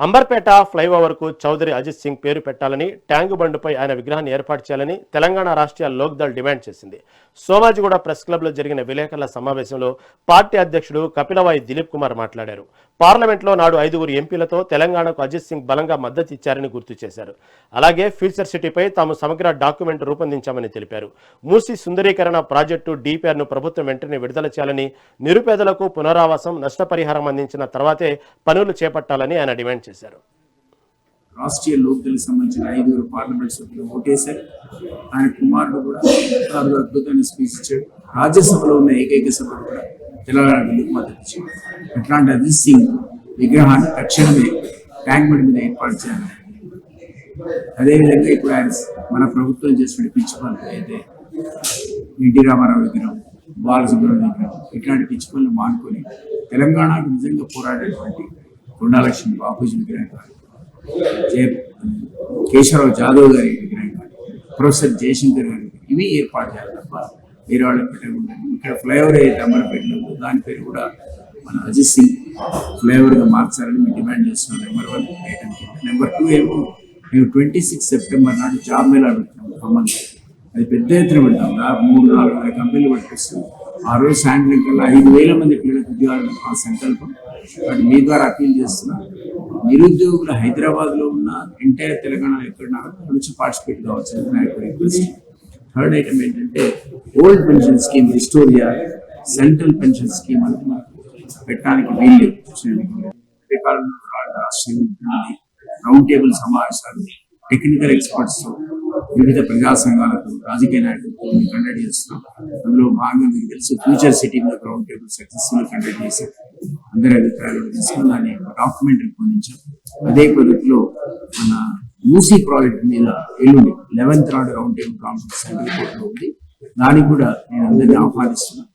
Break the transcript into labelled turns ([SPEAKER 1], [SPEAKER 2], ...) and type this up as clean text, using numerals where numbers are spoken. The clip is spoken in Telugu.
[SPEAKER 1] అంబర్పేట ఫ్లైఓవర్ కు చౌదరి అజిత్ సింగ్ పేరు పెట్టాలని ట్యాంకు బండుపై ఆయన విగ్రహాన్ని ఏర్పాటు చేయాలని తెలంగాణ రాష్ట్రీయ లోక్దళ్ డిమాండ్ చేసింది. సోమాజిగూడ ప్రెస్ క్లబ్ లో జరిగిన విలేకరుల సమావేశంలో పార్టీ అధ్యక్షుడు కపిలవాయి దిలీప్ కుమార్ మాట్లాడారు. పార్లమెంట్లో నాడు 5 ఎంపీలతో తెలంగాణకు అజిత్ సింగ్ బలంగా మద్దతు ఇచ్చారని గుర్తు చేశారు. అలాగే ఫ్యూచర్ సిటీపై తాము సమగ్ర డాక్యుమెంట్ రూపొందించామని తెలిపారు. మూసి సుందరీకరణ ప్రాజెక్టు డిపిఆర్ ను ప్రభుత్వం వెంటనే విడుదల చేయాలని, నిరుపేదలకు పునరావాసం, నష్టపరిహారం అందించిన తర్వాతే పనులు చేపట్టాలని ఆయన డిమాండ్ చేశారు.
[SPEAKER 2] రాష్ట్రీయ లోక్దళ్ సంబంధించిన 5 పార్లమెంట్ సభ్యులు ఓటేశారు. ఆయన కుమారుడు కూడా అద్భుతమైన స్పీచ్ ఇచ్చాడు. రాజ్యసభలో ఉన్న ఏకైక సభ్యుడు కూడా తెలంగాణ బిల్లుకు మద్దతు ఇచ్చాడు. అట్లాంటి అజిత్ సింగ్ విగ్రహాన్ని తక్షణమే ట్యాంక్ బండ్ మీద ఏర్పాటు చేయాలి. అదేవిధంగా ఇప్పుడు ఆయన మన ప్రభుత్వం చేసిన పిచ్చి పనులు అయితే ఎన్టీ రామారావు విగ్రహం, బాలసుబ్రహ్మణ్యం విగ్రహం, ఇట్లాంటి పిచ్చి పనులు మానుకొని తెలంగాణకు నిజంగా పోరాడేటువంటి కొండాలక్ష్మి బాపూజీ విగ్రహం కానీ, కేశవరావు జాదవ్ గారి విగ్రహం కానీ, ప్రొఫెసర్ జయశంకర్ గారి ఇవి ఏర్పాటు చేయాలి తప్ప వేరే వాళ్ళకి పెట్టకుండా. ఇక్కడ ఫ్లైఓవర్ అయితే అంబర్పేటలో దాని పేరు కూడా మన అజిత్ సింగ్ ఫ్లైఓవర్గా మార్చాలని మేము డిమాండ్ చేస్తున్నాం. నెంబర్ 1. నెంబర్ 2 ఏమో మేము 26 సెప్టెంబర్ నాడు జాబ్ మేళా పెడుతున్నాం ఖమ్మంలో. అది పెద్ద ఎత్తున పెడతాం. 3-4 కంపెనీలు పట్టుకొస్తాం. ఆ రోజు సాయంత్రం కల్లా 5,000 మంది పిల్లలకు ఉద్యోగాలు ఆ సంకల్పం. బట్ మీ ద్వారా అప్పీల్ చేస్తున్నాం, నిరుద్యోగులు హైదరాబాద్లో ఉన్న ఎంటైర్ తెలంగాణలో ఎక్కడన్నా నుంచి పార్టిసిపేట్ కావచ్చు నాకు రిక్వెస్ట్. థర్డ్ ఐటమ్ ఏంటంటే ఓల్డ్ పెన్షన్ స్కీమ్ రిస్టోర్ చేయాలి. సెంట్రల్ పెన్షన్ స్కీమ్ అనేది మనకు పెట్టడానికి వీలు. రౌండ్ టేబుల్ సమావేశాలు టెక్నికల్ ఎక్స్పర్ట్స్ వివిధ ప్రజా సంఘాలకు, రాజకీయ నాయకులతో కండక్ట్ చేస్తున్నాం. అందులో భాగంగా మీకు తెలుసు ఫ్యూచర్ సిటీ మీద రౌండ్ టేబుల్ సక్సెస్ఫుల్ కండక్ట్ చేశాం. అందరి అభిప్రాయాలు తీసుకుని దాన్ని డాక్యుమెంట్ రూపొందించాం. అదే పద్ధతిలో మన మూసీ ప్రాజెక్ట్ మీద ఎల్లుండి 11th నాడు రౌండ్ టేబుల్ కాన్ఫరెన్స్ ఉంది. దానికి కూడా నేను అందరినీ ఆహ్వానిస్తున్నాను.